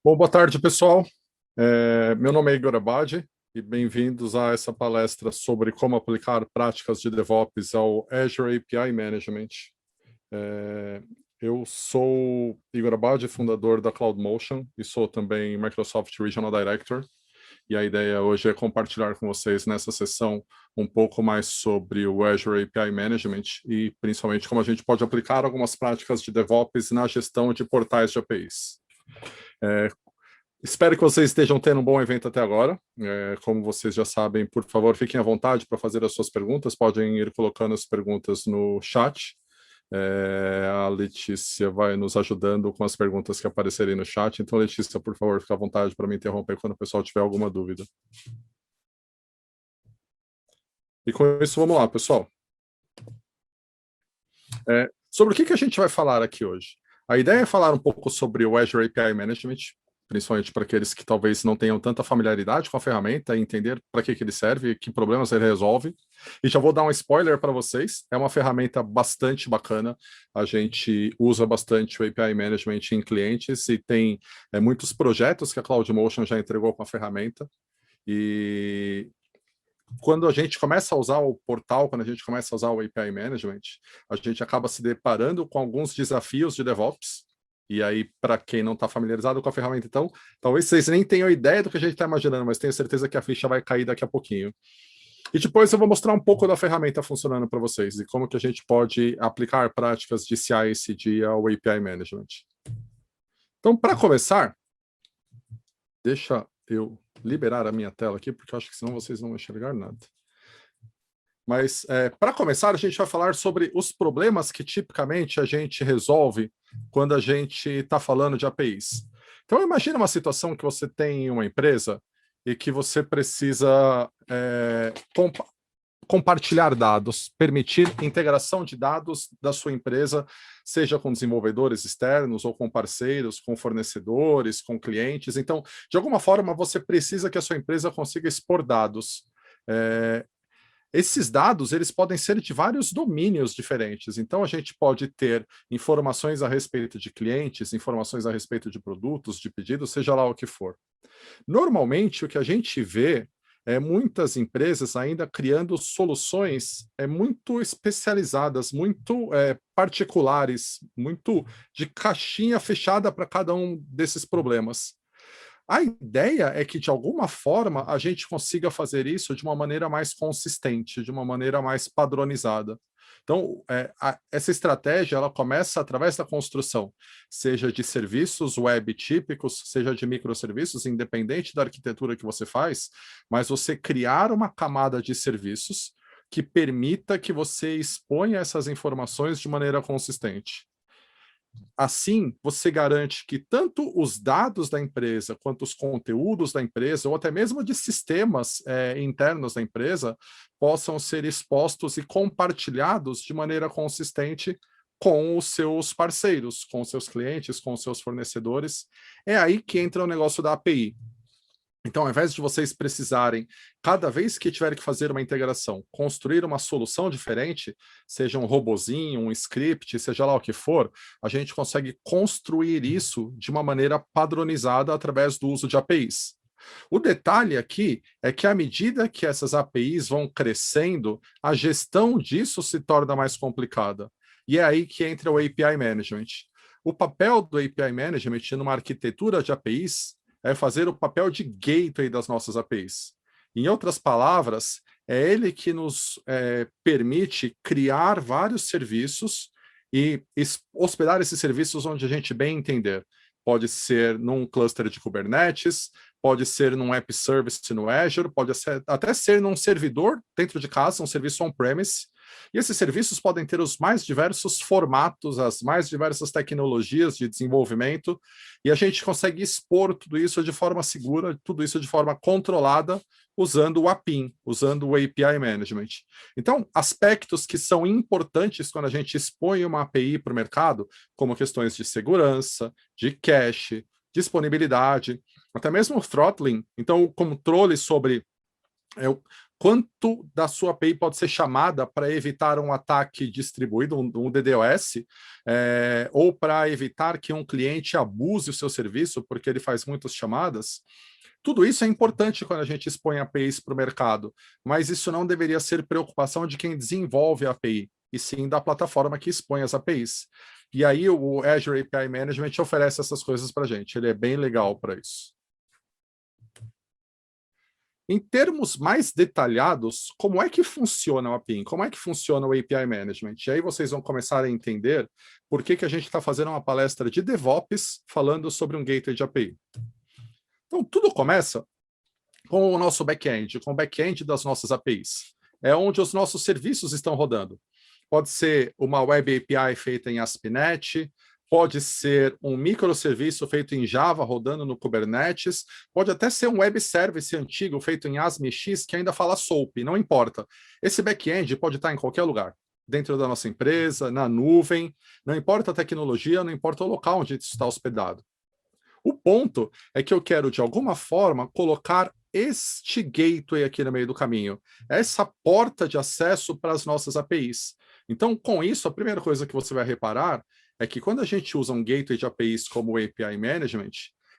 Bom, boa tarde, pessoal. Meu nome é Igor Abadi e bem-vindos a essa palestra sobre como aplicar práticas de DevOps ao Azure API Management. Eu sou Igor Abadi, fundador da CloudMotion e sou também Microsoft Regional Director. E a ideia hoje é compartilhar com vocês nessa sessão um pouco mais sobre o Azure API Management e principalmente como a gente pode aplicar algumas práticas de DevOps na gestão de portais de APIs. Espero que vocês estejam tendo um bom evento até agora. Como vocês já sabem, por favor, fiquem à vontade para fazer as suas perguntas. Podem ir colocando as perguntas no chat. A Letícia vai nos ajudando com as perguntas que aparecerem no chat. Então, Letícia, por favor, fique à vontade para me interromper quando o pessoal tiver alguma dúvida. E com isso, vamos lá, pessoal. Sobre o que a gente vai falar aqui hoje? A ideia é falar um pouco sobre o Azure API Management, principalmente para aqueles que talvez não tenham tanta familiaridade com a ferramenta, e entender para que ele serve, que problemas ele resolve. E já vou dar um spoiler para vocês, é uma ferramenta bastante bacana, a gente usa bastante o API Management em clientes e tem muitos projetos que a CloudMotion já entregou com a ferramenta. E quando a gente começa a usar o portal, quando a gente começa a usar o API Management, a gente acaba se deparando com alguns desafios de DevOps. E aí, para quem não está familiarizado com a ferramenta, então, talvez vocês nem tenham ideia do que a gente está imaginando, mas tenho certeza que a ficha vai cair daqui a pouquinho. E depois eu vou mostrar um pouco da ferramenta funcionando para vocês e como que a gente pode aplicar práticas de CI/CD ao API Management. Então, para começar, deixa eu liberar a minha tela aqui, porque eu acho que senão vocês não vão enxergar nada. Mas, para começar, a gente vai falar sobre os problemas que tipicamente a gente resolve quando a gente está falando de APIs. Então, imagine uma situação que você tem uma empresa e que você precisa compartilhar dados, permitir integração de dados da sua empresa, seja com desenvolvedores externos ou com parceiros, com fornecedores, com clientes. Então, de alguma forma, você precisa que a sua empresa consiga expor dados. Esses dados, eles podem ser de vários domínios diferentes. Então, a gente pode ter informações a respeito de clientes, informações a respeito de produtos, de pedidos, seja lá o que for. Normalmente, o que a gente vê é muitas empresas ainda criando soluções muito especializadas, muito particulares, muito de caixinha fechada para cada um desses problemas. A ideia é que, de alguma forma, a gente consiga fazer isso de uma maneira mais consistente, de uma maneira mais padronizada. Então, essa estratégia ela começa através da construção, seja de serviços web típicos, seja de microserviços, independente da arquitetura que você faz, mas você criar uma camada de serviços que permita que você exponha essas informações de maneira consistente. Assim, você garante que tanto os dados da empresa, quanto os conteúdos da empresa, ou até mesmo de sistemas internos da empresa, possam ser expostos e compartilhados de maneira consistente com os seus parceiros, com os seus clientes, com os seus fornecedores. É aí que entra o negócio da API. Então, ao invés de vocês precisarem, cada vez que tiverem que fazer uma integração, construir uma solução diferente, seja um robozinho, um script, seja lá o que for, a gente consegue construir isso de uma maneira padronizada através do uso de APIs. O detalhe aqui é que, à medida que essas APIs vão crescendo, a gestão disso se torna mais complicada. E é aí que entra o API Management. O papel do API Management numa arquitetura de APIs é fazer o papel de gateway das nossas APIs. Em outras palavras, é ele que nos permite criar vários serviços e hospedar esses serviços onde a gente bem entender. Pode ser num cluster de Kubernetes, pode ser num app service no Azure, pode até ser num servidor dentro de casa, um serviço on-premise. E esses serviços podem ter os mais diversos formatos, as mais diversas tecnologias de desenvolvimento, e a gente consegue expor tudo isso de forma segura, tudo isso de forma controlada, usando o APIM, usando o API Management. Então, aspectos que são importantes quando a gente expõe uma API para o mercado, como questões de segurança, de cache, disponibilidade, até mesmo o throttling, então o controle sobre quanto da sua API pode ser chamada para evitar um ataque distribuído, um DDoS, ou para evitar que um cliente abuse o seu serviço, porque ele faz muitas chamadas. Tudo isso é importante quando a gente expõe APIs para o mercado, mas isso não deveria ser preocupação de quem desenvolve a API, e sim da plataforma que expõe as APIs. E aí o Azure API Management oferece essas coisas para a gente, ele é bem legal para isso. Em termos mais detalhados, como é que funciona o API? Como é que funciona o API Management? E aí vocês vão começar a entender por que a gente está fazendo uma palestra de DevOps falando sobre um gateway de API. Então, tudo começa com o nosso back-end, com o back-end das nossas APIs. É onde os nossos serviços estão rodando. Pode ser uma Web API feita em ASP.NET, pode ser um microserviço feito em Java rodando no Kubernetes, pode até ser um web service antigo feito em ASM.X que ainda fala SOAP, não importa. Esse back-end pode estar em qualquer lugar, dentro da nossa empresa, na nuvem, não importa a tecnologia, não importa o local onde isso está hospedado. O ponto é que eu quero, de alguma forma, colocar este gateway aqui no meio do caminho, essa porta de acesso para as nossas APIs. Então, com isso, a primeira coisa que você vai reparar é que quando a gente usa um gateway de APIs como o API Management,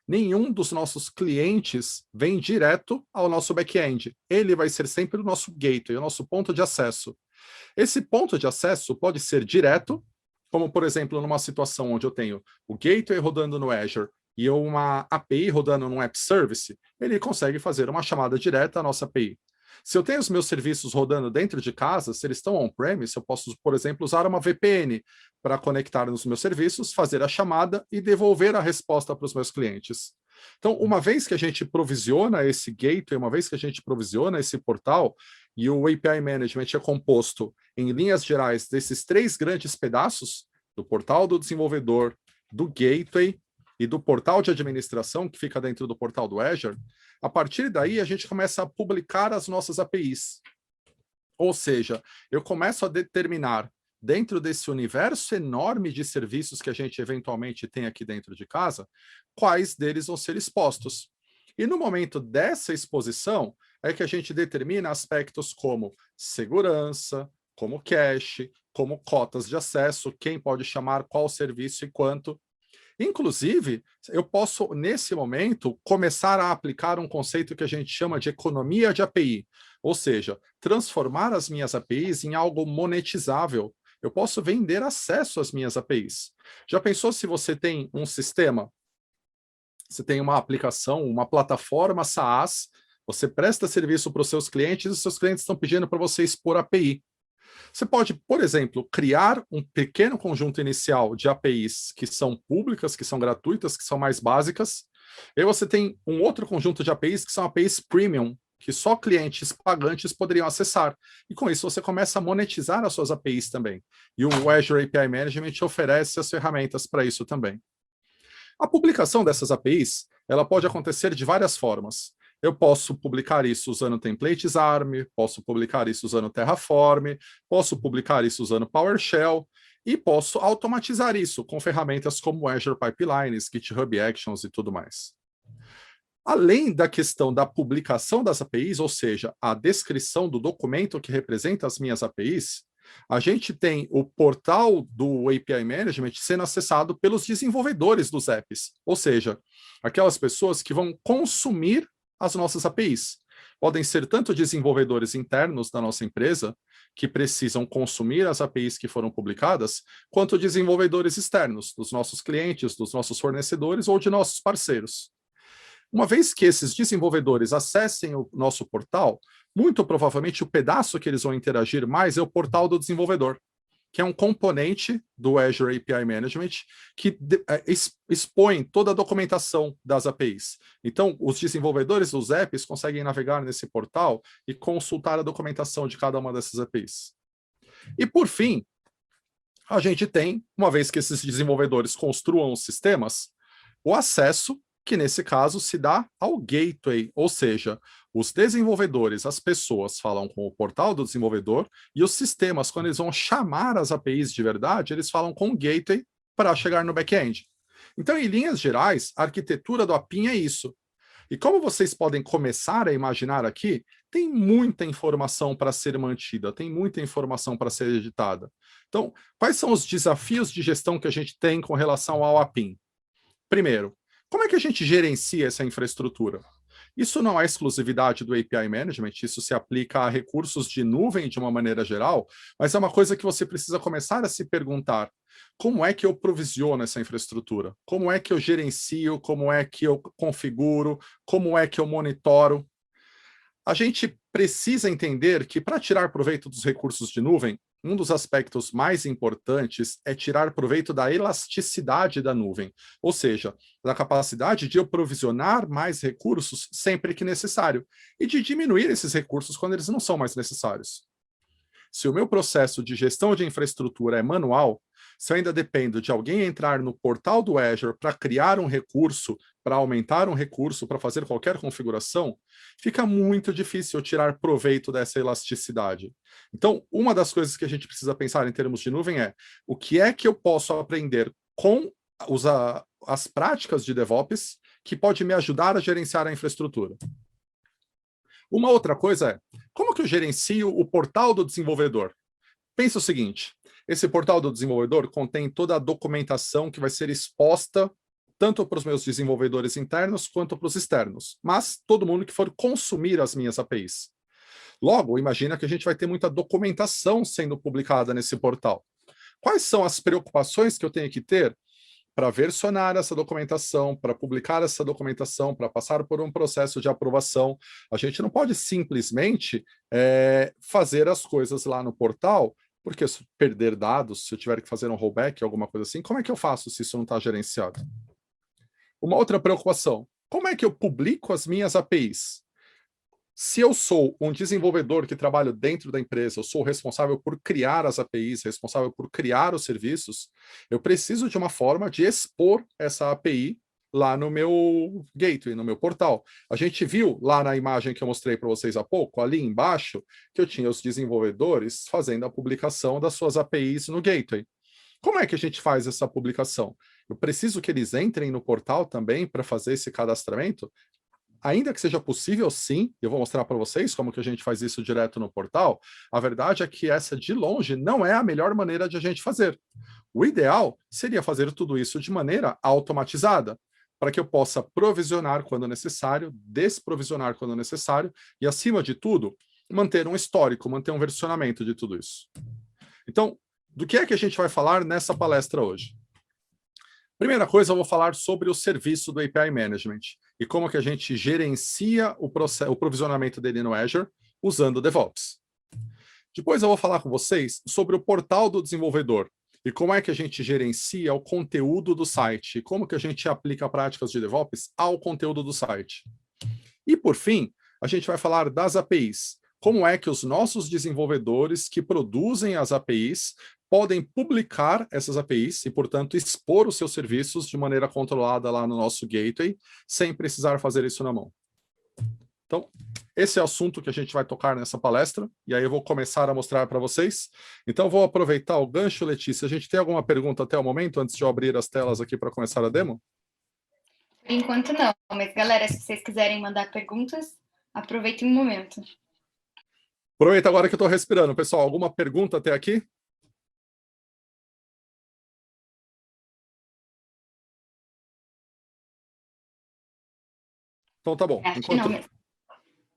nenhum dos nossos clientes vem direto ao nosso back-end. Ele vai ser sempre o nosso gateway, o nosso ponto de acesso. Esse ponto de acesso pode ser direto, como, por exemplo, numa situação onde eu tenho o gateway rodando no Azure e uma API rodando num App Service, ele consegue fazer uma chamada direta à nossa API. Se eu tenho os meus serviços rodando dentro de casa, se eles estão on-premise, eu posso, por exemplo, usar uma VPN para conectar nos meus serviços, fazer a chamada e devolver a resposta para os meus clientes. Então, uma vez que a gente provisiona esse gateway, uma vez que a gente provisiona esse portal, e o API Management é composto, em linhas gerais, desses 3 grandes pedaços, do portal do desenvolvedor, do gateway e do portal de administração, que fica dentro do portal do Azure, a partir daí a gente começa a publicar as nossas APIs. Ou seja, eu começo a determinar, dentro desse universo enorme de serviços que a gente eventualmente tem aqui dentro de casa, quais deles vão ser expostos. E no momento dessa exposição, é que a gente determina aspectos como segurança, como cache, como cotas de acesso, quem pode chamar qual serviço e quanto. Inclusive, eu posso, nesse momento, começar a aplicar um conceito que a gente chama de economia de API, ou seja, transformar as minhas APIs em algo monetizável. Eu posso vender acesso às minhas APIs. Já pensou se você tem um sistema, você tem uma aplicação, uma plataforma SaaS, você presta serviço para os seus clientes e os seus clientes estão pedindo para você expor API. Você pode, por exemplo, criar um pequeno conjunto inicial de APIs que são públicas, que são gratuitas, que são mais básicas. E aí você tem um outro conjunto de APIs que são APIs premium, que só clientes pagantes poderiam acessar. E com isso você começa a monetizar as suas APIs também. E o Azure API Management oferece as ferramentas para isso também. A publicação dessas APIs, ela pode acontecer de várias formas. Eu posso publicar isso usando templates ARM, posso publicar isso usando Terraform, posso publicar isso usando PowerShell, e posso automatizar isso com ferramentas como Azure Pipelines, GitHub Actions e tudo mais. Além da questão da publicação das APIs, ou seja, a descrição do documento que representa as minhas APIs, a gente tem o portal do API Management sendo acessado pelos desenvolvedores dos apps, ou seja, aquelas pessoas que vão consumir as nossas APIs. Podem ser tanto desenvolvedores internos da nossa empresa, que precisam consumir as APIs que foram publicadas, quanto desenvolvedores externos, dos nossos clientes, dos nossos fornecedores ou de nossos parceiros. Uma vez que esses desenvolvedores acessem o nosso portal, muito provavelmente o pedaço que eles vão interagir mais é o portal do desenvolvedor, que é um componente do Azure API Management que expõe toda a documentação das APIs. Então, os desenvolvedores dos apps conseguem navegar nesse portal e consultar a documentação de cada uma dessas APIs. E, por fim, a gente tem, uma vez que esses desenvolvedores construam os sistemas, o acesso, que nesse caso se dá ao gateway, ou seja, os desenvolvedores, as pessoas falam com o portal do desenvolvedor e os sistemas, quando eles vão chamar as APIs de verdade, eles falam com o gateway para chegar no back-end. Então, em linhas gerais, a arquitetura do API é isso. E como vocês podem começar a imaginar aqui, tem muita informação para ser mantida, tem muita informação para ser editada. Então, quais são os desafios de gestão que a gente tem com relação ao APIM? Primeiro, como é que a gente gerencia essa infraestrutura? Isso não é exclusividade do API Management, isso se aplica a recursos de nuvem de uma maneira geral, mas é uma coisa que você precisa começar a se perguntar. Como é que eu provisiono essa infraestrutura? Como é que eu gerencio? Como é que eu configuro? Como é que eu monitoro? A gente precisa entender que para tirar proveito dos recursos de nuvem, um dos aspectos mais importantes é tirar proveito da elasticidade da nuvem, ou seja, da capacidade de eu provisionar mais recursos sempre que necessário e de diminuir esses recursos quando eles não são mais necessários. Se o meu processo de gestão de infraestrutura é manual, se eu ainda dependo de alguém entrar no portal do Azure para criar um recurso, para aumentar um recurso, para fazer qualquer configuração, fica muito difícil eu tirar proveito dessa elasticidade. Então, uma das coisas que a gente precisa pensar em termos de nuvem é o que é que eu posso aprender com as práticas de DevOps que pode me ajudar a gerenciar a infraestrutura. Uma outra coisa é, como que eu gerencio o portal do desenvolvedor? Pensa o seguinte, esse portal do desenvolvedor contém toda a documentação que vai ser exposta tanto para os meus desenvolvedores internos quanto para os externos, mas todo mundo que for consumir as minhas APIs. Logo, imagina que a gente vai ter muita documentação sendo publicada nesse portal. Quais são as preocupações que eu tenho que ter para versionar essa documentação, para publicar essa documentação, para passar por um processo de aprovação? A gente não pode simplesmente fazer as coisas lá no portal, porque se perder dados, se eu tiver que fazer um rollback, alguma coisa assim, como é que eu faço se isso não está gerenciado? Uma outra preocupação, como é que eu publico as minhas APIs? Se eu sou um desenvolvedor que trabalho dentro da empresa, eu sou responsável por criar as APIs, responsável por criar os serviços, eu preciso de uma forma de expor essa API lá no meu gateway, no meu portal. A gente viu lá na imagem que eu mostrei para vocês há pouco, ali embaixo, que eu tinha os desenvolvedores fazendo a publicação das suas APIs no gateway. Como é que a gente faz essa publicação? Eu preciso que eles entrem no portal também para fazer esse cadastramento? Ainda que seja possível, sim, eu vou mostrar para vocês como que a gente faz isso direto no portal, a verdade é que essa, de longe, não é a melhor maneira de a gente fazer. O ideal seria fazer tudo isso de maneira automatizada, para que eu possa provisionar quando necessário, desprovisionar quando necessário, e, acima de tudo, manter um histórico, manter um versionamento de tudo isso. Então, do que é que a gente vai falar nessa palestra hoje? Primeira coisa, eu vou falar sobre o serviço do API Management e como que a gente gerencia o provisionamento dele no Azure usando o DevOps. Depois eu vou falar com vocês sobre o portal do desenvolvedor e como é que a gente gerencia o conteúdo do site, como que a gente aplica práticas de DevOps ao conteúdo do site. E, por fim, a gente vai falar das APIs. Como é que os nossos desenvolvedores que produzem as APIs podem publicar essas APIs e, portanto, expor os seus serviços de maneira controlada lá no nosso gateway, sem precisar fazer isso na mão. Então, esse é o assunto que a gente vai tocar nessa palestra, e aí eu vou começar a mostrar para vocês. Então, vou aproveitar o gancho, Letícia. A gente tem alguma pergunta até o momento, antes de eu abrir as telas aqui para começar a demo? Por enquanto não, mas galera, se vocês quiserem mandar perguntas, aproveitem o momento. Aproveita agora que eu estou respirando. Pessoal, alguma pergunta até aqui? Então tá bom.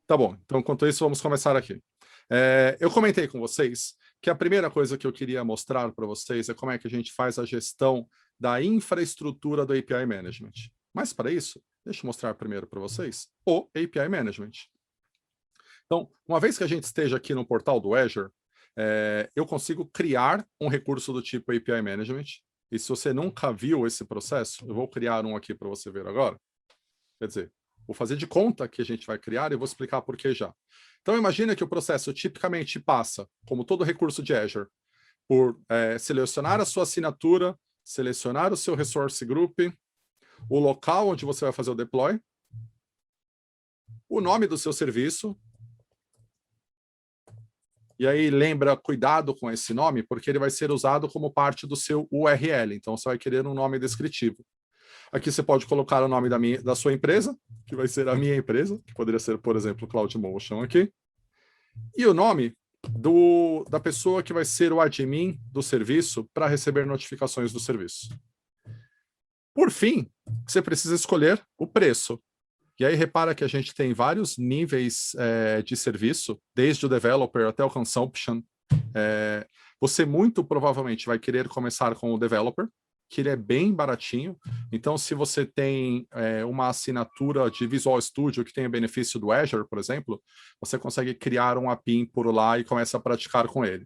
Tá bom, então enquanto isso vamos começar aqui. Eu comentei com vocês que a primeira coisa que eu queria mostrar para vocês é como é que a gente faz a gestão da infraestrutura do API Management. Mas para isso, deixa eu mostrar primeiro para vocês o API Management. Então, uma vez que a gente esteja aqui no portal do Azure, eu consigo criar um recurso do tipo API Management. E se você nunca viu esse processo, eu vou criar um aqui para você ver agora. Quer dizer, vou fazer de conta que a gente vai criar e vou explicar por que já. Então, imagina que o processo tipicamente passa, como todo recurso de Azure, por selecionar a sua assinatura, selecionar o seu resource group, o local onde você vai fazer o deploy, o nome do seu serviço, e aí lembra, cuidado com esse nome, porque ele vai ser usado como parte do seu URL, então você vai querer um nome descritivo. Aqui você pode colocar o nome da sua empresa, que vai ser a minha empresa, que poderia ser, por exemplo, CloudMotion aqui. E o nome da pessoa que vai ser o admin do serviço para receber notificações do serviço. Por fim, você precisa escolher o preço. E aí repara que a gente tem vários níveis de serviço, desde o developer até o consumption. Você muito provavelmente vai querer começar com o developer, que ele é bem baratinho. Então, se você tem uma assinatura de Visual Studio que tem o benefício do Azure, por exemplo, você consegue criar um API por lá e começa a praticar com ele.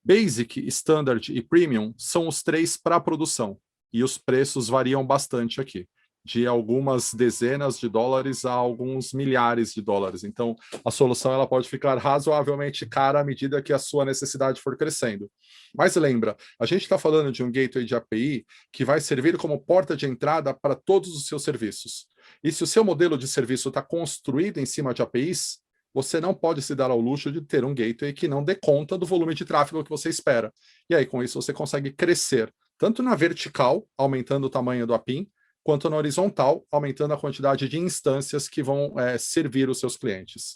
Basic, Standard e Premium são os 3 para produção. E os preços variam bastante aqui, de algumas dezenas de dólares a alguns milhares de dólares. Então, a solução ela pode ficar razoavelmente cara à medida que a sua necessidade for crescendo. Mas lembra, a gente está falando de um gateway de API que vai servir como porta de entrada para todos os seus serviços. E se o seu modelo de serviço está construído em cima de APIs, você não pode se dar ao luxo de ter um gateway que não dê conta do volume de tráfego que você espera. E aí, com isso, você consegue crescer, tanto na vertical, aumentando o tamanho do API, quanto na horizontal, aumentando a quantidade de instâncias que vão servir os seus clientes.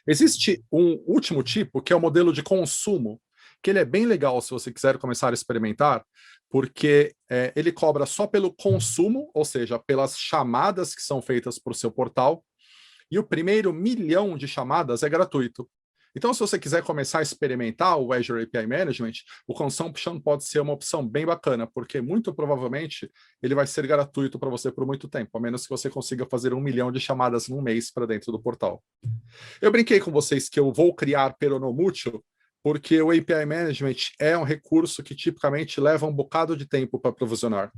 Existe um último tipo, que é o modelo de consumo, que ele é bem legal se você quiser começar a experimentar, porque ele cobra só pelo consumo, ou seja, pelas chamadas que são feitas para o seu portal, e o primeiro 1 milhão de chamadas é gratuito. Então, se você quiser começar a experimentar o Azure API Management, o Consumption pode ser uma opção bem bacana, porque muito provavelmente ele vai ser gratuito para você por muito tempo, a menos que você consiga fazer 1 milhão de chamadas no mês para dentro do portal. Eu brinquei com vocês que eu vou criar Peronomútil, porque o API Management é um recurso que tipicamente leva um bocado de tempo para provisionar.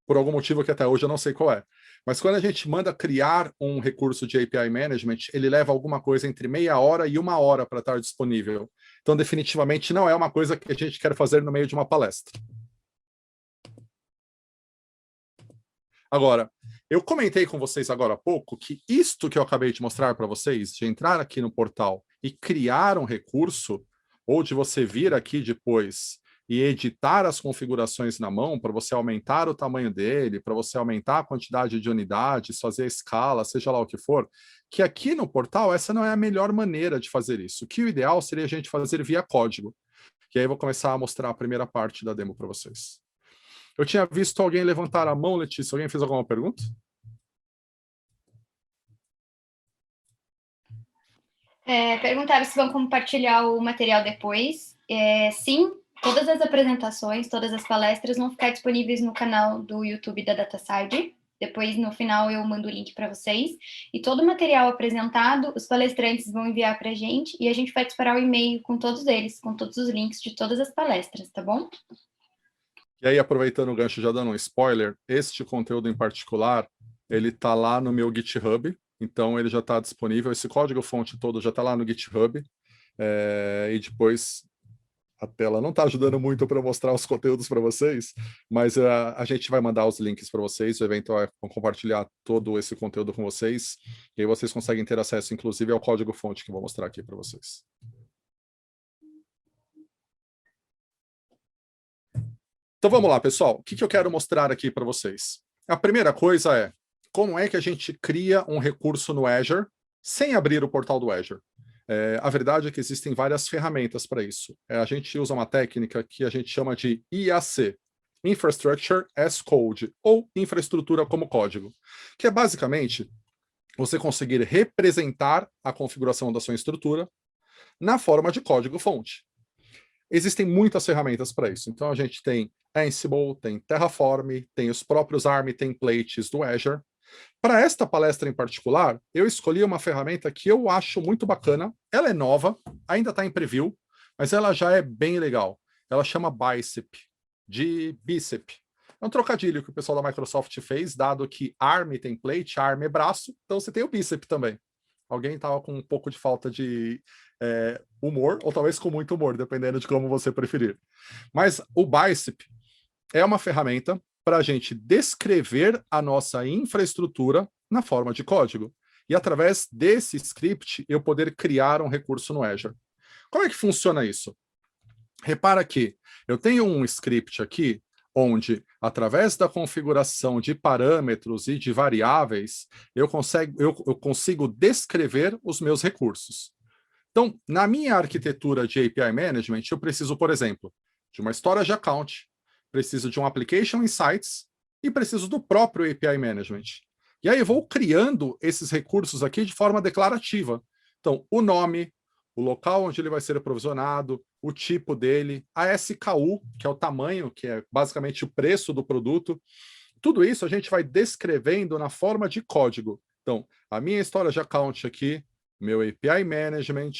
Por algum motivo que até hoje eu não sei qual é. Mas quando a gente manda criar um recurso de API Management, ele leva alguma coisa entre meia hora e 1 hora para estar disponível. Então, definitivamente, não é uma coisa que a gente quer fazer no meio de uma palestra. Agora, eu comentei com vocês agora há pouco que isto que eu acabei de mostrar para vocês, de entrar aqui no portal e criar um recurso, ou de você vir aqui depois e editar as configurações na mão para você aumentar o tamanho dele, para você aumentar a quantidade de unidades, fazer a escala, seja lá o que for, que aqui no portal essa não é a melhor maneira de fazer isso. Que o ideal seria a gente fazer via código. E aí eu vou começar a mostrar a primeira parte da demo para vocês. Eu tinha visto alguém levantar a mão, Letícia. Alguém fez alguma pergunta? Perguntaram se vão compartilhar o material depois. Sim, todas as apresentações, todas as palestras vão ficar disponíveis no canal do YouTube da DataSide. Depois, no final, eu mando o link para vocês. E todo o material apresentado, os palestrantes vão enviar para a gente e a gente vai disparar o e-mail com todos eles, com todos os links de todas as palestras, tá bom? E aí, aproveitando o gancho, já dando um spoiler, este conteúdo em particular, ele está lá no meu GitHub, então ele já está disponível, esse código-fonte todo já está lá no GitHub, e depois a tela não está ajudando muito para mostrar os conteúdos para vocês, mas a gente vai mandar os links para vocês, o evento vai compartilhar todo esse conteúdo com vocês, e aí vocês conseguem ter acesso, inclusive, ao código-fonte que eu vou mostrar aqui para vocês. Então vamos lá, pessoal. O que eu quero mostrar aqui para vocês? A primeira coisa é como é que a gente cria um recurso no Azure sem abrir o portal do Azure. A verdade é que existem várias ferramentas para isso. A gente usa uma técnica que a gente chama de IAC, Infrastructure as Code, ou infraestrutura como código, que é basicamente você conseguir representar a configuração da sua estrutura na forma de código-fonte. Existem muitas ferramentas para isso. Então, a gente tem Ansible, tem Terraform, tem os próprios ARM templates do Azure. Para esta palestra em particular, eu escolhi uma ferramenta que eu acho muito bacana. Ela é nova, ainda está em preview, mas ela já é bem legal. Ela chama Bicep, de Bicep. É um trocadilho que o pessoal da Microsoft fez, dado que ARM template, ARM é braço, então você tem o Bicep também. Alguém estava com um pouco de falta de humor, ou talvez com muito humor, dependendo de como você preferir. Mas o Bicep é uma ferramenta para a gente descrever a nossa infraestrutura na forma de código. E através desse script, eu poder criar um recurso no Azure. Como é que funciona isso? Repara que eu tenho um script aqui, onde, através da configuração de parâmetros e de variáveis, eu consigo descrever os meus recursos. Então, na minha arquitetura de API Management, eu preciso, por exemplo, de uma storage account, preciso de um Application Insights e preciso do próprio API Management. E aí eu vou criando esses recursos aqui de forma declarativa. Então, o nome, o local onde ele vai ser aprovisionado, o tipo dele, a SKU, que é o tamanho, que é basicamente o preço do produto. Tudo isso a gente vai descrevendo na forma de código. Então, a minha storage account aqui, meu API Management.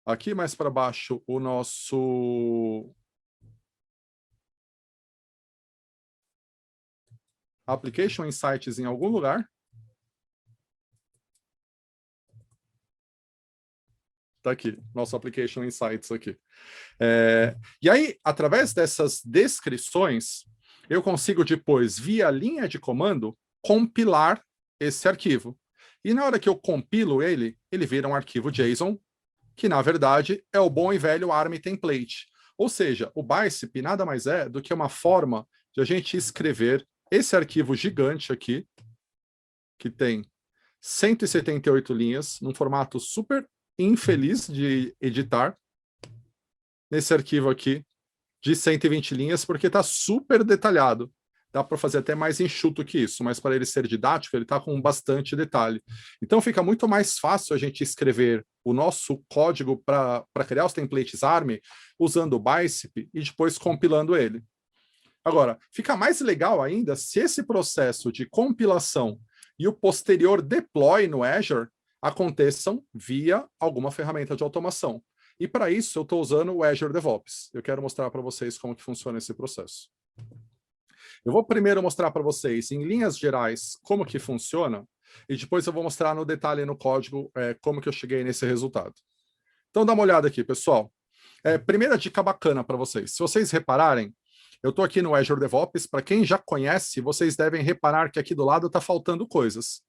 Aqui mais para baixo, o nosso Application Insights em algum lugar. Está aqui, nosso Application Insights aqui. E aí, através dessas descrições, eu consigo depois, via linha de comando, compilar esse arquivo. E na hora que eu compilo ele, ele vira um arquivo JSON, que na verdade é o bom e velho ARM template. Ou seja, o Bicep nada mais é do que uma forma de a gente escrever esse arquivo gigante aqui, que tem 178 linhas, num formato super infeliz de editar, nesse arquivo aqui, de 120 linhas, porque está super detalhado. Dá para fazer até mais enxuto que isso, mas para ele ser didático, ele está com bastante detalhe. Então fica muito mais fácil a gente escrever o nosso código para criar os templates ARM usando o Bicep e depois compilando ele. Agora, fica mais legal ainda se esse processo de compilação e o posterior deploy no Azure aconteçam via alguma ferramenta de automação. E para isso eu estou usando o Azure DevOps. Eu quero mostrar para vocês como que funciona esse processo. Eu vou primeiro mostrar para vocês, em linhas gerais, como que funciona, e depois eu vou mostrar no detalhe no código como que eu cheguei nesse resultado. Então dá uma olhada aqui, pessoal. Primeira dica bacana para vocês. Se vocês repararem, eu estou aqui no Azure DevOps. Para quem já conhece, vocês devem reparar que aqui do lado está faltando coisas.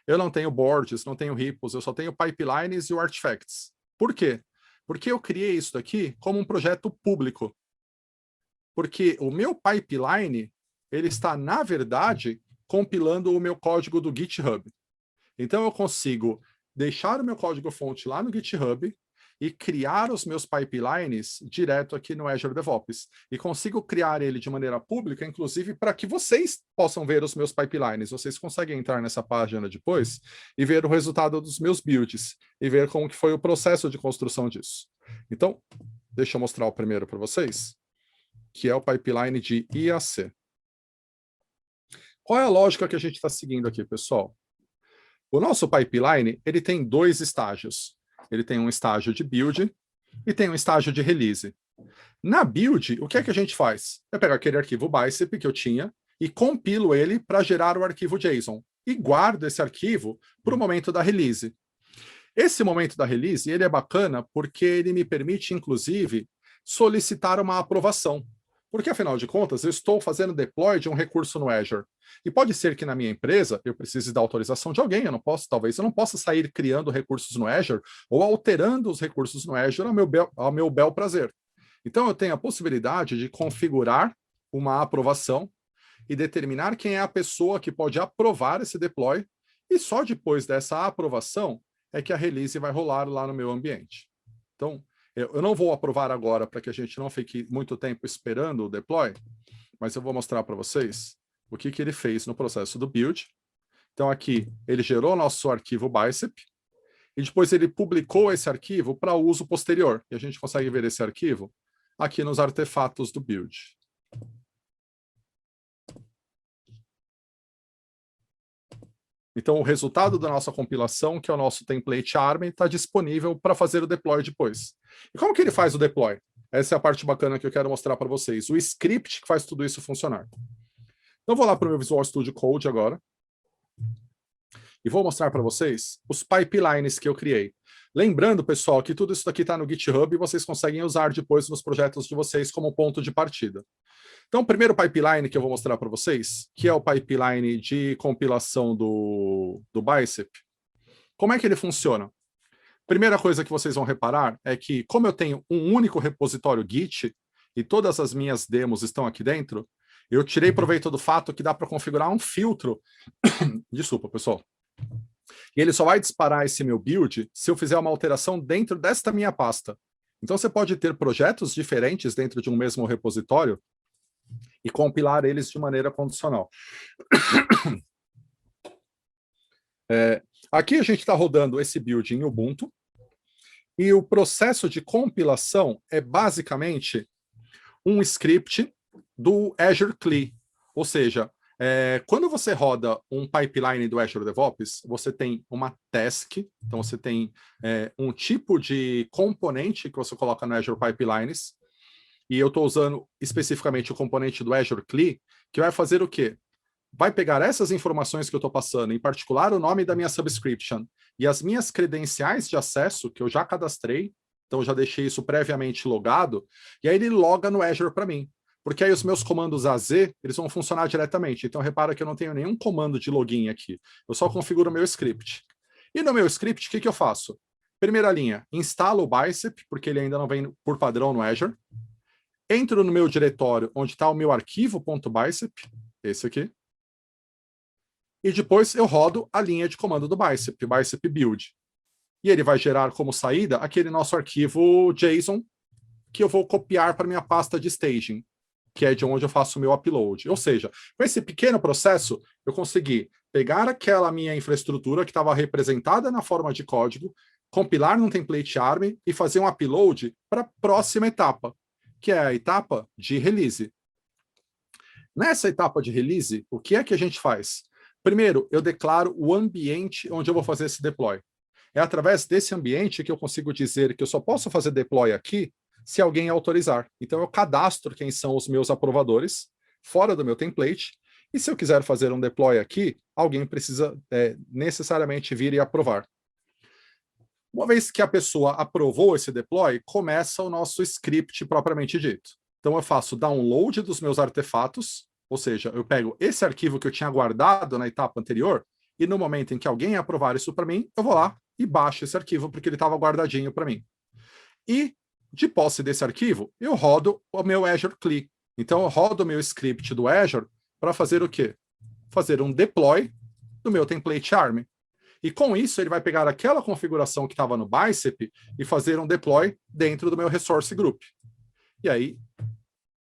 Eu não tenho boards, não tenho repos, eu só tenho pipelines e o artifacts. Por quê? Porque eu criei isso daqui como um projeto público. Porque o meu pipeline, ele está, na verdade, compilando o meu código do GitHub. Então eu consigo deixar o meu código-fonte lá no GitHub e criar os meus pipelines direto aqui no Azure DevOps. E consigo criar ele de maneira pública, inclusive, para que vocês possam ver os meus pipelines. Vocês conseguem entrar nessa página depois e ver o resultado dos meus builds e ver como que foi o processo de construção disso. Então, deixa eu mostrar o primeiro para vocês, que é o pipeline de IAC. Qual é a lógica que a gente está seguindo aqui, pessoal? O nosso pipeline, ele tem dois estágios. Ele tem um estágio de build e tem um estágio de release. Na build, o que é que a gente faz? Eu pego aquele arquivo Bicep que eu tinha e compilo ele para gerar o arquivo JSON. E guardo esse arquivo para o momento da release. Esse momento da release, ele é bacana porque ele me permite, inclusive, solicitar uma aprovação. Porque, afinal de contas, eu estou fazendo deploy de um recurso no Azure. E pode ser que na minha empresa eu precise da autorização de alguém. Talvez eu não possa sair criando recursos no Azure ou alterando os recursos no Azure ao meu bel prazer. Então, eu tenho a possibilidade de configurar uma aprovação e determinar quem é a pessoa que pode aprovar esse deploy. E só depois dessa aprovação é que a release vai rolar lá no meu ambiente. Então, eu não vou aprovar agora para que a gente não fique muito tempo esperando o deploy, mas eu vou mostrar para vocês o que ele fez no processo do build. Então aqui ele gerou nosso arquivo Bicep e depois ele publicou esse arquivo para uso posterior. E a gente consegue ver esse arquivo aqui nos artefatos do build. Então o resultado da nossa compilação, que é o nosso template ARM, está disponível para fazer o deploy depois. E como que ele faz o deploy? Essa é a parte bacana que eu quero mostrar para vocês. O script que faz tudo isso funcionar. Então, vou lá para o meu Visual Studio Code agora. E vou mostrar para vocês os pipelines que eu criei. Lembrando, pessoal, que tudo isso daqui está no GitHub e vocês conseguem usar depois nos projetos de vocês como ponto de partida. Então, o primeiro pipeline que eu vou mostrar para vocês, que é o pipeline de compilação do Bicep, como é que ele funciona? Primeira coisa que vocês vão reparar é que, como eu tenho um único repositório Git, e todas as minhas demos estão aqui dentro, eu tirei proveito do fato que dá para configurar um filtro. Desculpa, pessoal. E ele só vai disparar esse meu build se eu fizer uma alteração dentro desta minha pasta. Então você pode ter projetos diferentes dentro de um mesmo repositório e compilar eles de maneira condicional. Aqui a gente está rodando esse build em Ubuntu, e o processo de compilação é basicamente um script do Azure CLI. Ou seja, quando você roda um pipeline do Azure DevOps, você tem uma task, então você tem um tipo de componente que você coloca no Azure Pipelines, e eu estou usando especificamente o componente do Azure CLI, que vai fazer o quê? Vai pegar essas informações que eu estou passando, em particular o nome da minha subscription e as minhas credenciais de acesso, que eu já cadastrei, então eu já deixei isso previamente logado, e aí ele loga no Azure para mim. Porque aí os meus comandos AZ, eles vão funcionar diretamente. Então repara que eu não tenho nenhum comando de login aqui. Eu só configuro o meu script. E no meu script, o que eu faço? Primeira linha, instalo o Bicep, porque ele ainda não vem por padrão no Azure. Entro no meu diretório, onde está o meu arquivo.bicep, esse aqui. E depois eu rodo a linha de comando do Bicep, Bicep build. E ele vai gerar como saída aquele nosso arquivo JSON, que eu vou copiar para minha pasta de staging, que é de onde eu faço o meu upload. Ou seja, com esse pequeno processo, eu consegui pegar aquela minha infraestrutura que estava representada na forma de código, compilar num template ARM e fazer um upload para a próxima etapa, que é a etapa de release. Nessa etapa de release, o que é que a gente faz? Primeiro, eu declaro o ambiente onde eu vou fazer esse deploy. É através desse ambiente que eu consigo dizer que eu só posso fazer deploy aqui se alguém autorizar. Então eu cadastro quem são os meus aprovadores, fora do meu template, e se eu quiser fazer um deploy aqui, alguém precisa necessariamente vir e aprovar. Uma vez que a pessoa aprovou esse deploy, começa o nosso script propriamente dito. Então eu faço download dos meus artefatos, ou seja, eu pego esse arquivo que eu tinha guardado na etapa anterior, e no momento em que alguém aprovar isso para mim, eu vou lá e baixo esse arquivo, porque ele estava guardadinho para mim. E, de posse desse arquivo, eu rodo o meu Azure CLI. Então eu rodo o meu script do Azure para fazer o quê? Fazer um deploy do meu template ARM. E com isso, ele vai pegar aquela configuração que estava no Bicep e fazer um deploy dentro do meu resource group. E aí,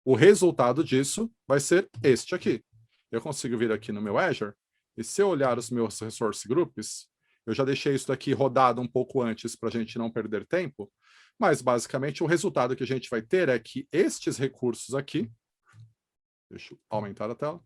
o resultado disso vai ser este aqui. Eu consigo vir aqui no meu Azure, e se eu olhar os meus resource groups, eu já deixei isso daqui rodado um pouco antes para a gente não perder tempo, mas basicamente o resultado que a gente vai ter é que estes recursos aqui, deixa eu aumentar a tela,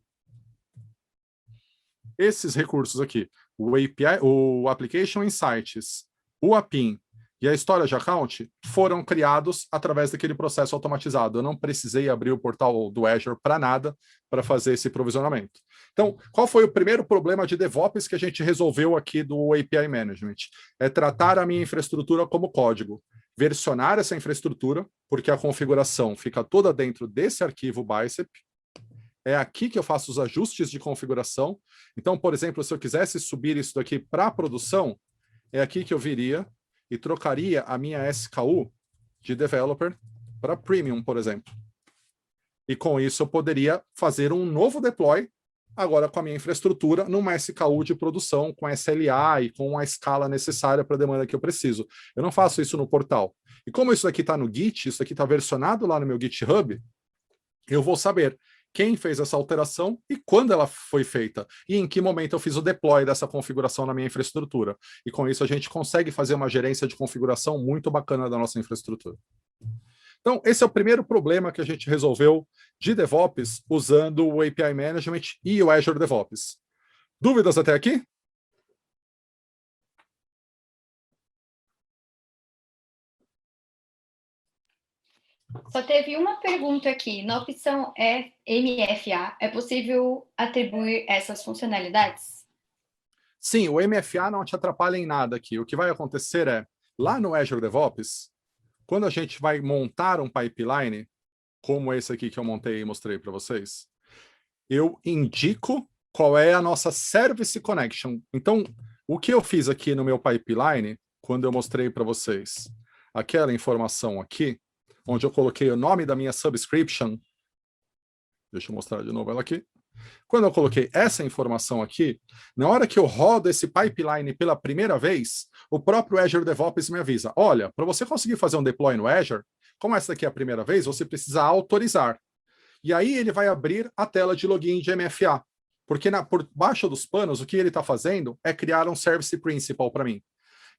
esses recursos aqui, o API, o Application Insights, o APIM e a Storage Account foram criados através daquele processo automatizado. Eu não precisei abrir o portal do Azure para nada para fazer esse provisionamento. Então, qual foi o primeiro problema de DevOps que a gente resolveu aqui do API Management? É tratar a minha infraestrutura como código, versionar essa infraestrutura, porque a configuração fica toda dentro desse arquivo Bicep. É aqui que eu faço os ajustes de configuração. Então, por exemplo, se eu quisesse subir isso daqui para a produção, é aqui que eu viria e trocaria a minha SKU de developer para premium, por exemplo. E com isso eu poderia fazer um novo deploy, agora com a minha infraestrutura, numa SKU de produção, com SLA e com a escala necessária para a demanda que eu preciso. Eu não faço isso no portal. E como isso aqui está no Git, isso aqui está versionado lá no meu GitHub, eu vou saber quem fez essa alteração e quando ela foi feita, e em que momento eu fiz o deploy dessa configuração na minha infraestrutura. E com isso a gente consegue fazer uma gerência de configuração muito bacana da nossa infraestrutura. Então, esse é o primeiro problema que a gente resolveu de DevOps usando o API Management e o Azure DevOps. Dúvidas até aqui? Só teve uma pergunta aqui. Na opção MFA, é possível atribuir essas funcionalidades? Sim, o MFA não te atrapalha em nada aqui. O que vai acontecer é, lá no Azure DevOps, quando a gente vai montar um pipeline, como esse aqui que eu montei e mostrei para vocês, eu indico qual é a nossa Service Connection. Então, o que eu fiz aqui no meu pipeline, quando eu mostrei para vocês aquela informação aqui, onde eu coloquei o nome da minha subscription. Deixa eu mostrar de novo ela aqui. Quando eu coloquei essa informação aqui, na hora que eu rodo esse pipeline pela primeira vez, o próprio Azure DevOps me avisa, olha, para você conseguir fazer um deploy no Azure, como essa daqui é a primeira vez, você precisa autorizar. E aí ele vai abrir a tela de login de MFA. Porque por baixo dos panos, o que ele está fazendo é criar um Service Principal para mim.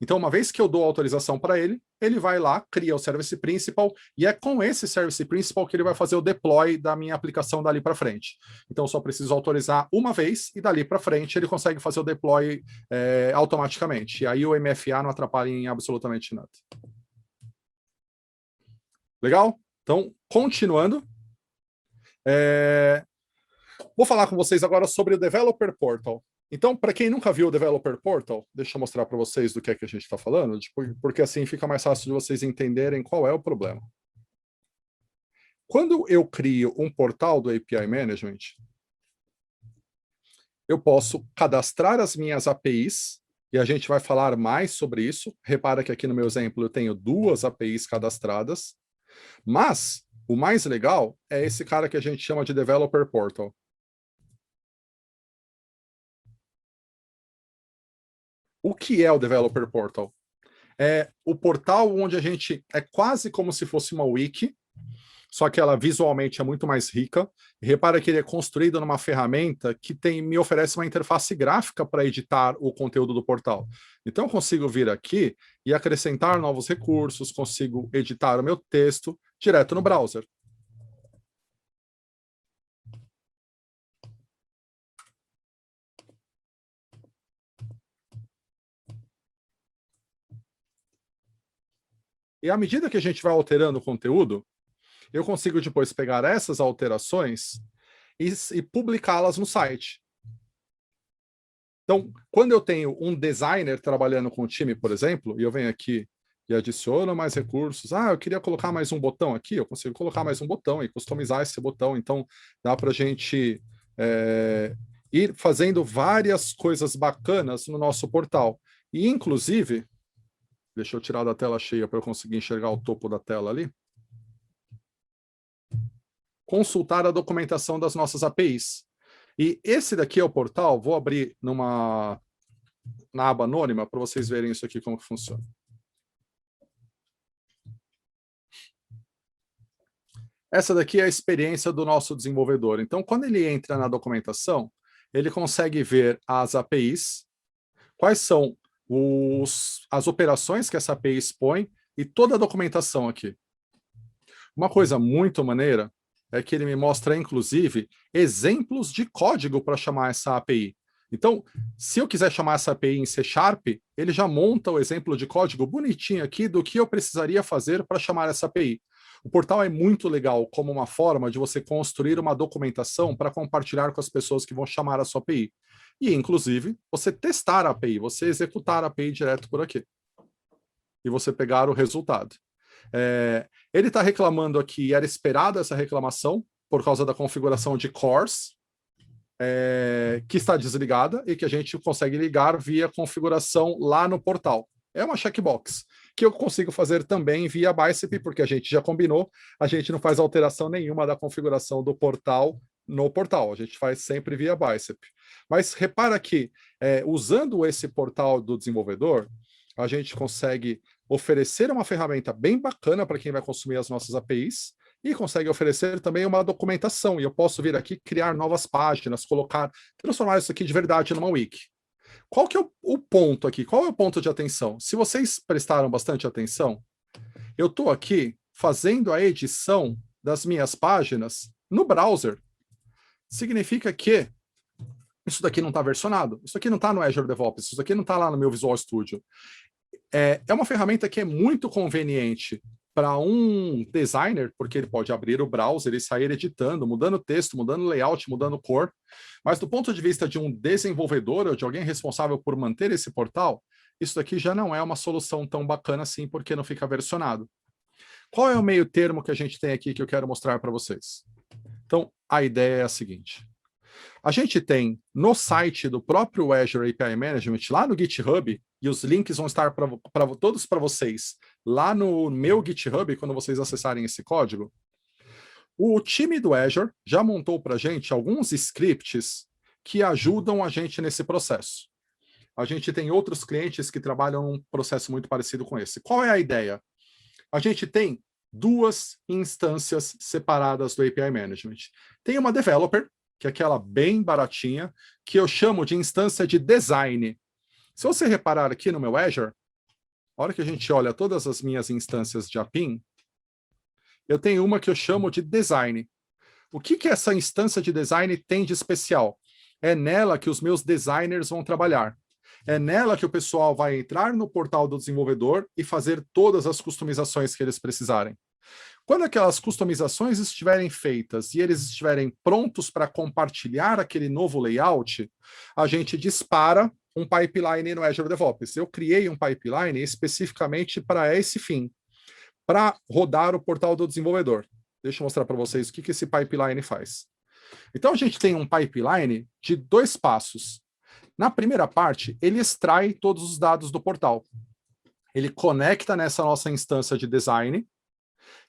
Então, uma vez que eu dou autorização para ele, ele vai lá, cria o Service Principal, e é com esse Service Principal que ele vai fazer o deploy da minha aplicação dali para frente. Então, eu só preciso autorizar uma vez, e dali para frente ele consegue fazer o deploy automaticamente. E aí o MFA não atrapalha em absolutamente nada. Legal? Então, continuando. Vou falar com vocês agora sobre o Developer Portal. Então, para quem nunca viu o Developer Portal, deixa eu mostrar para vocês do que é que a gente está falando, porque assim fica mais fácil de vocês entenderem qual é o problema. Quando eu crio um portal do API Management, eu posso cadastrar as minhas APIs, e a gente vai falar mais sobre isso. Repara que aqui no meu exemplo eu tenho 2 APIs cadastradas, mas o mais legal é esse cara que a gente chama de Developer Portal. O que é o Developer Portal? É o portal onde a gente é quase como se fosse uma wiki, só que ela visualmente é muito mais rica. E repara que ele é construído numa ferramenta que me oferece uma interface gráfica para editar o conteúdo do portal. Então eu consigo vir aqui e acrescentar novos recursos, consigo editar o meu texto direto no browser. E à medida que a gente vai alterando o conteúdo, eu consigo depois pegar essas alterações e publicá-las no site. Então, quando eu tenho um designer trabalhando com o time, por exemplo, e eu venho aqui e adiciono mais recursos, eu queria colocar mais um botão aqui, eu consigo colocar mais um botão e customizar esse botão. Então, dá para a gente ir fazendo várias coisas bacanas no nosso portal. E, inclusive, deixa eu tirar da tela cheia para eu conseguir enxergar o topo da tela ali. Consultar a documentação das nossas APIs. E esse daqui é o portal, vou abrir na aba anônima para vocês verem isso aqui como que funciona. Essa daqui é a experiência do nosso desenvolvedor. Então, quando ele entra na documentação, ele consegue ver as APIs, quais são as operações que essa API expõe e toda a documentação aqui. Uma coisa muito maneira é que ele me mostra, inclusive, exemplos de código para chamar essa API. Então, se eu quiser chamar essa API em C#, ele já monta o exemplo de código bonitinho aqui do que eu precisaria fazer para chamar essa API. O portal é muito legal como uma forma de você construir uma documentação para compartilhar com as pessoas que vão chamar a sua API. E, inclusive, você testar a API, você executar a API direto por aqui. E você pegar o resultado. Ele está reclamando aqui, era esperada essa reclamação, por causa da configuração de cores, que está desligada e que a gente consegue ligar via configuração lá no portal. É uma checkbox, que eu consigo fazer também via Bicep, porque a gente já combinou, a gente não faz alteração nenhuma da configuração do portal no portal, a gente faz sempre via Bicep. Mas repara que, usando esse portal do desenvolvedor, a gente consegue oferecer uma ferramenta bem bacana para quem vai consumir as nossas APIs e consegue oferecer também uma documentação. E eu posso vir aqui criar novas páginas, transformar isso aqui de verdade numa wiki. Qual que é o ponto aqui? Qual é o ponto de atenção? Se vocês prestaram bastante atenção, eu estou aqui fazendo a edição das minhas páginas no browser. Significa que isso daqui não está versionado, isso aqui não está no Azure DevOps, isso aqui não está lá no meu Visual Studio. É uma ferramenta que é muito conveniente para um designer, porque ele pode abrir o browser e sair editando, mudando texto, mudando layout, mudando cor. Mas do ponto de vista de um desenvolvedor ou de alguém responsável por manter esse portal, isso daqui já não é uma solução tão bacana assim, porque não fica versionado. Qual é o meio termo que a gente tem aqui que eu quero mostrar para vocês? Então, a ideia é a seguinte. A gente tem no site do próprio Azure API Management, lá no GitHub, e os links vão estar todos para vocês lá no meu GitHub, quando vocês acessarem esse código, o time do Azure já montou para a gente alguns scripts que ajudam a gente nesse processo. A gente tem outros clientes que trabalham num processo muito parecido com esse. Qual é a ideia? A gente tem duas instâncias separadas do API Management. Tem uma developer, que é aquela bem baratinha, que eu chamo de instância de design. Se você reparar aqui no meu Azure, a hora que a gente olha todas as minhas instâncias de APIM, eu tenho uma que eu chamo de design. O que essa instância de design tem de especial? É nela que os meus designers vão trabalhar. É nela que o pessoal vai entrar no portal do desenvolvedor e fazer todas as customizações que eles precisarem. Quando aquelas customizações estiverem feitas e eles estiverem prontos para compartilhar aquele novo layout, a gente dispara um pipeline no Azure DevOps. Eu criei um pipeline especificamente para esse fim, para rodar o portal do desenvolvedor. Deixa eu mostrar para vocês o que esse pipeline faz. Então, a gente tem um pipeline de 2 passos. Na primeira parte, ele extrai todos os dados do portal. Ele conecta nessa nossa instância de design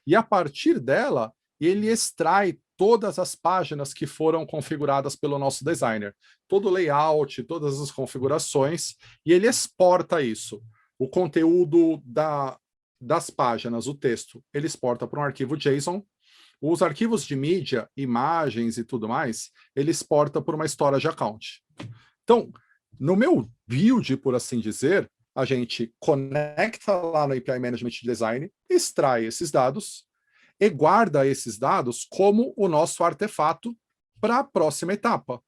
e, a partir dela, ele extrai todas as páginas que foram configuradas pelo nosso designer. Todo o layout, todas as configurações, e ele exporta isso. O conteúdo das páginas, o texto, ele exporta para um arquivo JSON. Os arquivos de mídia, imagens e tudo mais, ele exporta por uma storage account. Então, no meu build, por assim dizer, a gente conecta lá no API Management Design, extrai esses dados e guarda esses dados como o nosso artefato para a próxima etapa.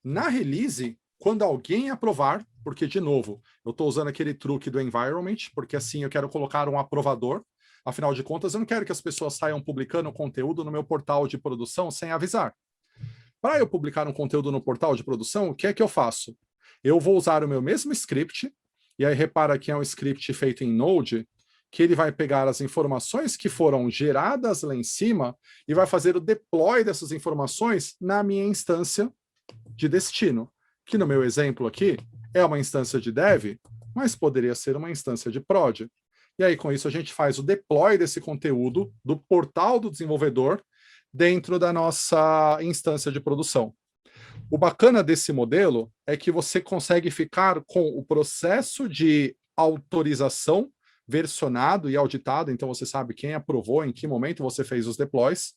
Na release, quando alguém aprovar, porque, de novo, eu estou usando aquele truque do environment, porque assim eu quero colocar um aprovador. Afinal de contas, eu não quero que as pessoas saiam publicando conteúdo no meu portal de produção sem avisar. Para eu publicar um conteúdo no portal de produção, o que é que eu faço? Eu vou usar o meu mesmo script, e aí repara que é um script feito em Node, que ele vai pegar as informações que foram geradas lá em cima e vai fazer o deploy dessas informações na minha instância de destino, que no meu exemplo aqui é uma instância de dev, mas poderia ser uma instância de prod. E aí, com isso, a gente faz o deploy desse conteúdo do portal do desenvolvedor dentro da nossa instância de produção. O bacana desse modelo é que você consegue ficar com o processo de autorização versionado e auditado, então você sabe quem aprovou, em que momento você fez os deploys.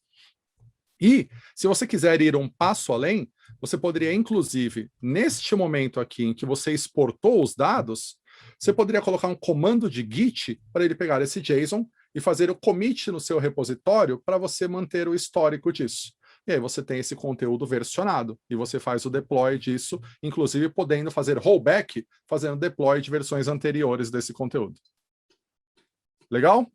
E, se você quiser ir um passo além, você poderia, inclusive, neste momento aqui em que você exportou os dados, você poderia colocar um comando de Git para ele pegar esse JSON e fazer o commit no seu repositório para você manter o histórico disso. E aí você tem esse conteúdo versionado, e você faz o deploy disso, inclusive podendo fazer rollback, fazendo deploy de versões anteriores desse conteúdo. Legal?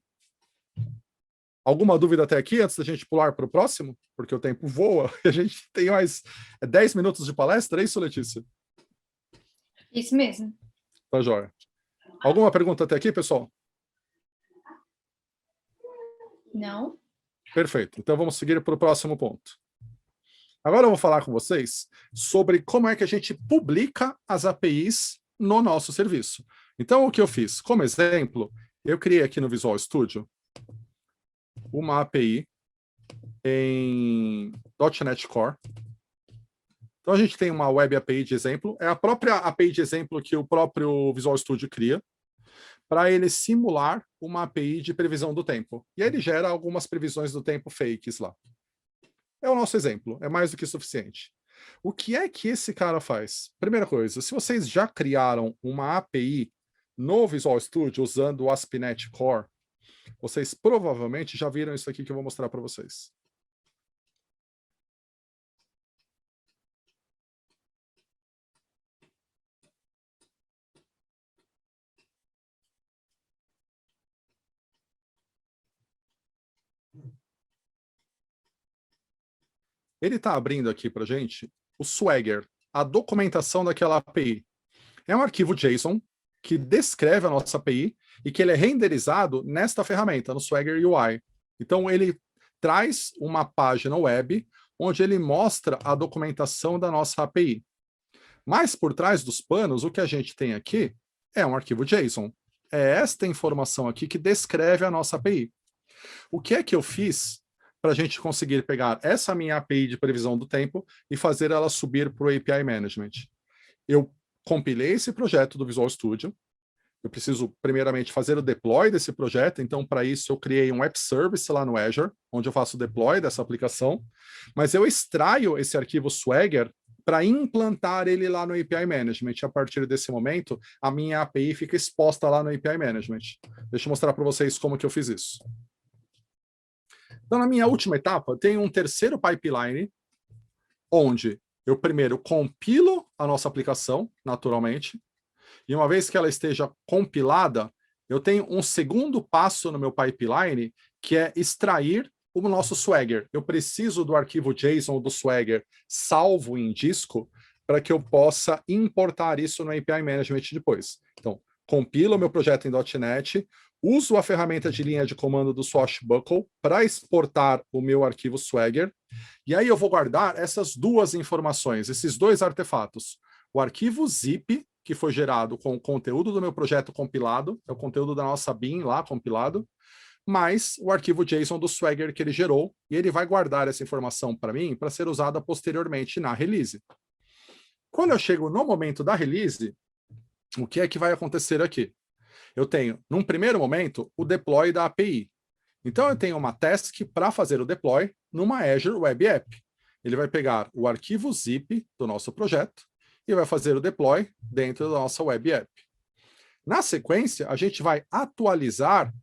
Alguma dúvida até aqui, antes da gente pular para o próximo? Porque o tempo voa, e a gente tem mais 10 minutos de palestra, é isso, Letícia? Isso mesmo. Tá joia. Alguma pergunta até aqui, pessoal? Não? Perfeito. Então vamos seguir para o próximo ponto. Agora eu vou falar com vocês sobre como é que a gente publica as APIs no nosso serviço. Então, o que eu fiz? Como exemplo, eu criei aqui no Visual Studio uma API em .NET Core. Então, a gente tem uma Web API de exemplo. É a própria API de exemplo que o próprio Visual Studio cria, para ele simular uma API de previsão do tempo. E aí ele gera algumas previsões do tempo fakes lá. É o nosso exemplo, é mais do que suficiente. O que é que esse cara faz? Primeira coisa, se vocês já criaram uma API no Visual Studio usando o ASP.NET Core, vocês provavelmente já viram isso aqui que eu vou mostrar para vocês. Ele está abrindo aqui para a gente o Swagger, a documentação daquela API. É um arquivo JSON que descreve a nossa API e que ele é renderizado nesta ferramenta, no Swagger UI. Então, ele traz uma página web onde ele mostra a documentação da nossa API. Mas, por trás dos panos, o que a gente tem aqui é um arquivo JSON. é esta informação aqui que descreve a nossa API. O que é que eu fiz para a gente conseguir pegar essa minha API de previsão do tempo e fazer ela subir para o API Management? Eu compilei esse projeto do Visual Studio. Eu preciso, primeiramente, fazer o deploy desse projeto. Então, para isso, eu criei um App Service lá no Azure, onde eu faço o deploy dessa aplicação. Mas eu extraio esse arquivo Swagger para implantar ele lá no API Management. A partir desse momento, a minha API fica exposta lá no API Management. Deixa eu mostrar para vocês como que eu fiz isso. Então, na minha última etapa, tem um terceiro pipeline, onde eu primeiro compilo a nossa aplicação, naturalmente, e uma vez que ela esteja compilada, eu tenho um segundo passo no meu pipeline, que é extrair o nosso Swagger. Eu preciso do arquivo JSON do Swagger salvo em disco para que eu possa importar isso no API Management depois. Então, compilo o meu projeto em .NET, uso a ferramenta de linha de comando do Swashbuckle para exportar o meu arquivo Swagger, e aí eu vou guardar essas duas informações, esses dois artefatos. O arquivo zip, que foi gerado com o conteúdo do meu projeto compilado, é o conteúdo da nossa bin lá compilado, mais o arquivo JSON do Swagger que ele gerou, e ele vai guardar essa informação para mim para ser usada posteriormente na release. Quando eu chego no momento da release, o que é que vai acontecer aqui? Eu tenho, num primeiro momento, o deploy da API. Então, eu tenho uma task para fazer o deploy numa Azure Web App. Ele vai pegar o arquivo zip do nosso projeto e vai fazer o deploy dentro da nossa Web App. Na sequência, a gente vai atualizar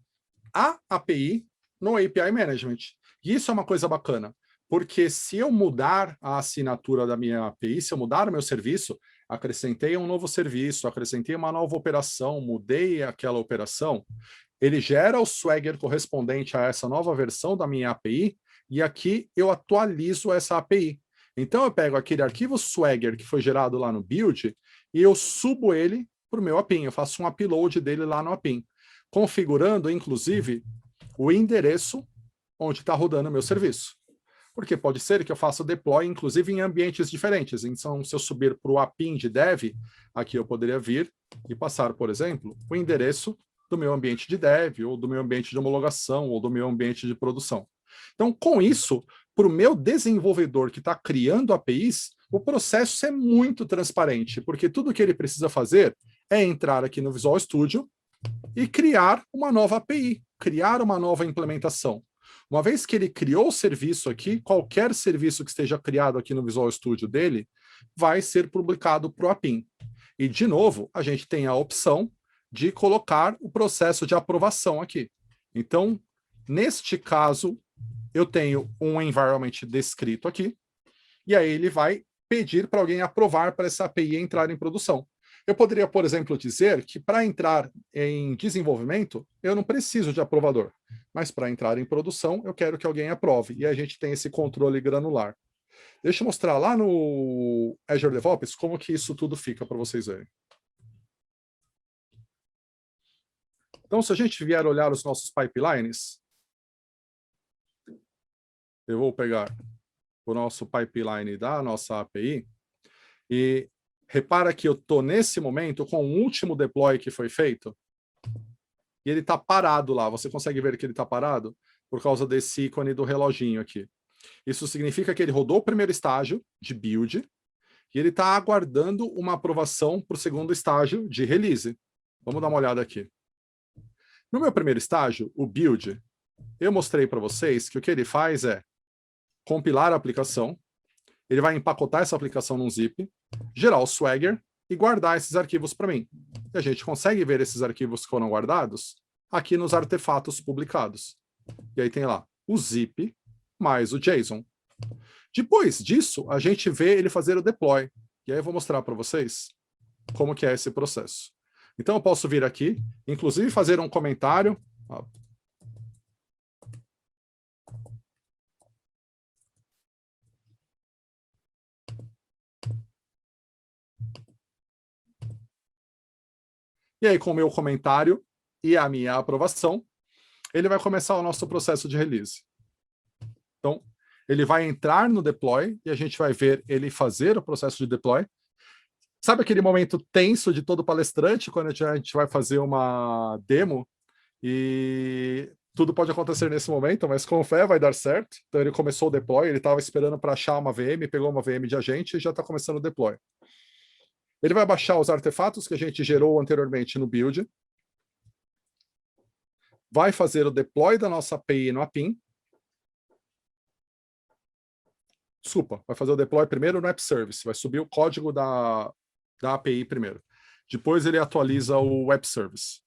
a API no API Management. E isso é uma coisa bacana, porque se eu mudar a assinatura da minha API, se eu mudar o meu serviço, acrescentei um novo serviço, acrescentei uma nova operação, mudei aquela operação, ele gera o Swagger correspondente a essa nova versão da minha API, e aqui eu atualizo essa API. Então eu pego aquele arquivo Swagger que foi gerado lá no build, e eu subo ele para o meu API, eu faço um upload dele lá no API, configurando, inclusive, o endereço onde está rodando o meu serviço. Porque pode ser que eu faça o deploy, inclusive, em ambientes diferentes. Então, se eu subir para o API de dev, aqui eu poderia vir e passar, por exemplo, o endereço do meu ambiente de dev, ou do meu ambiente de homologação, ou do meu ambiente de produção. Então, com isso, para o meu desenvolvedor que está criando APIs, o processo é muito transparente, porque tudo que ele precisa fazer é entrar aqui no Visual Studio e criar uma nova API, criar uma nova implementação. Uma vez que ele criou o serviço aqui, qualquer serviço que esteja criado aqui no Visual Studio dele, vai ser publicado para o API. E, de novo, a gente tem a opção de colocar o processo de aprovação aqui. Então, neste caso, eu tenho um environment descrito aqui, e aí ele vai pedir para alguém aprovar para essa API entrar em produção. Eu poderia, por exemplo, dizer que para entrar em desenvolvimento, eu não preciso de aprovador, mas para entrar em produção, eu quero que alguém aprove, e a gente tem esse controle granular. Deixa eu mostrar lá no Azure DevOps como que isso tudo fica para vocês verem. Então, se a gente vier olhar os nossos pipelines, eu vou pegar o nosso pipeline da nossa API, e repara que eu estou, nesse momento, com o último deploy que foi feito, e ele está parado lá. Você consegue ver que ele está parado? Por causa desse ícone do reloginho aqui. Isso significa que ele rodou o primeiro estágio de build, e ele está aguardando uma aprovação para o segundo estágio de release. Vamos dar uma olhada aqui. No meu primeiro estágio, o build, eu mostrei para vocês que o que ele faz é compilar a aplicação, ele vai empacotar essa aplicação num zip, gerar o Swagger e guardar esses arquivos para mim. E a gente consegue ver esses arquivos que foram guardados aqui nos artefatos publicados. E aí tem lá o zip mais o JSON. Depois disso, a gente vê ele fazer o deploy. E aí eu vou mostrar para vocês como que é esse processo. Então eu posso vir aqui, inclusive fazer um comentário. E aí, com o meu comentário e a minha aprovação, ele vai começar o nosso processo de release. Então, ele vai entrar no deploy e a gente vai ver ele fazer o processo de deploy. Sabe aquele momento tenso de todo palestrante, quando a gente vai fazer uma demo e tudo pode acontecer nesse momento, mas com fé vai dar certo. Então ele começou o deploy, ele estava esperando para achar uma VM, pegou uma VM de agente e já está começando o deploy. Ele vai baixar os artefatos que a gente gerou anteriormente no build, vai fazer o deploy da nossa API no APIM. Desculpa, vai fazer o deploy primeiro no App Service, vai subir o código da API primeiro. Depois ele atualiza o Web Service.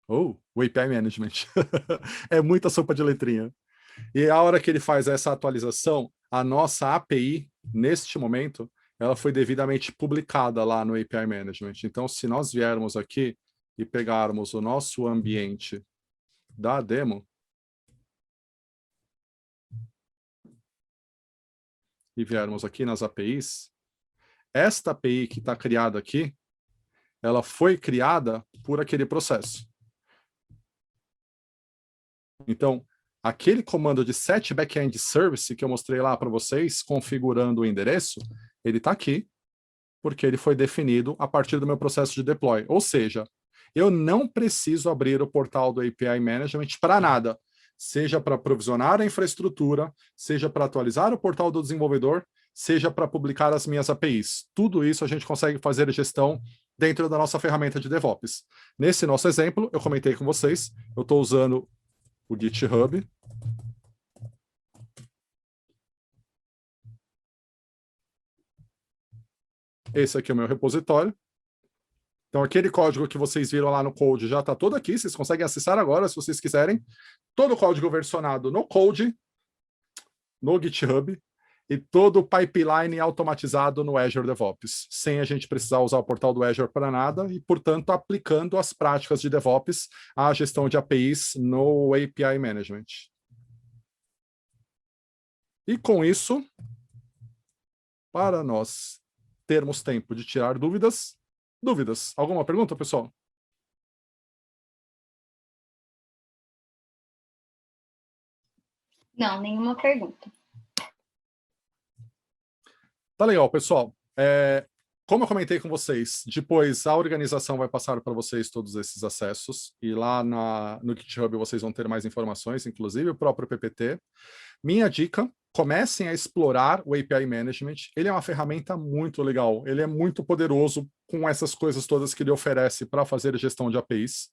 O API Management. É muita sopa de letrinha. E a hora que ele faz essa atualização, a nossa API, neste momento, ela foi devidamente publicada lá no API Management. Então, se nós viermos aqui e pegarmos o nosso ambiente da demo, e viermos aqui nas APIs, esta API que está criada aqui, ela foi criada por aquele processo. Então, aquele comando de set backend service que eu mostrei lá para vocês, configurando o endereço, ele está aqui, porque ele foi definido a partir do meu processo de deploy. Ou seja, eu não preciso abrir o portal do API Management para nada, seja para provisionar a infraestrutura, seja para atualizar o portal do desenvolvedor, seja para publicar as minhas APIs. Tudo isso a gente consegue fazer gestão dentro da nossa ferramenta de DevOps. Nesse nosso exemplo, eu comentei com vocês, eu estou usando o GitHub. Esse aqui é o meu repositório. Então, aquele código que vocês viram lá no Code já está todo aqui, vocês conseguem acessar agora, se vocês quiserem. Todo o código versionado no Code, no GitHub, e todo o pipeline automatizado no Azure DevOps, sem a gente precisar usar o portal do Azure para nada, e, portanto, aplicando as práticas de DevOps à gestão de APIs no API Management. E com isso, para nós termos tempo de tirar dúvidas. Alguma pergunta, pessoal? Não, nenhuma pergunta. Tá legal, pessoal. Como eu comentei com vocês, depois a organização vai passar para vocês todos esses acessos, e lá no GitHub vocês vão ter mais informações, inclusive o próprio PPT. Minha dica, comecem a explorar o API Management. Ele é uma ferramenta muito legal, ele é muito poderoso com essas coisas todas que ele oferece para fazer gestão de APIs.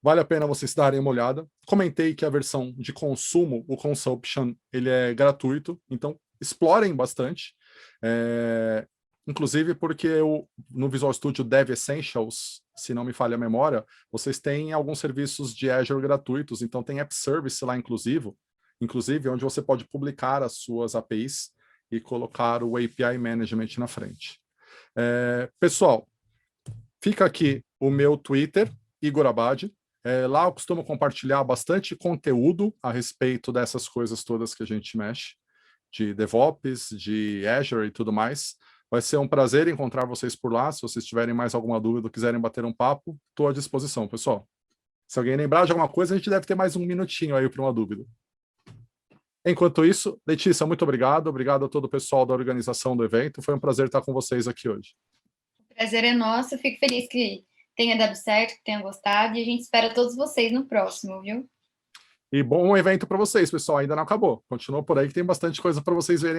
Vale a pena vocês darem uma olhada. Comentei que a versão de consumo, o Consumption, ele é gratuito, então explorem bastante. Inclusive porque no Visual Studio Dev Essentials, se não me falha a memória, vocês têm alguns serviços de Azure gratuitos, então tem App Service lá inclusive, onde você pode publicar as suas APIs e colocar o API Management na frente. Pessoal, fica aqui o meu Twitter, Igor Abad. Lá eu costumo compartilhar bastante conteúdo a respeito dessas coisas todas que a gente mexe, de DevOps, de Azure e tudo mais. Vai ser um prazer encontrar vocês por lá. Se vocês tiverem mais alguma dúvida ou quiserem bater um papo, estou à disposição, pessoal. Se alguém lembrar de alguma coisa, a gente deve ter mais um minutinho aí para uma dúvida. Enquanto isso, Letícia, muito obrigado. Obrigado a todo o pessoal da organização do evento. Foi um prazer estar com vocês aqui hoje. O prazer é nosso. Fico feliz que tenha dado certo, que tenha gostado. E a gente espera todos vocês no próximo, viu? E bom evento para vocês, pessoal. Ainda não acabou. Continua por aí que tem bastante coisa para vocês verem.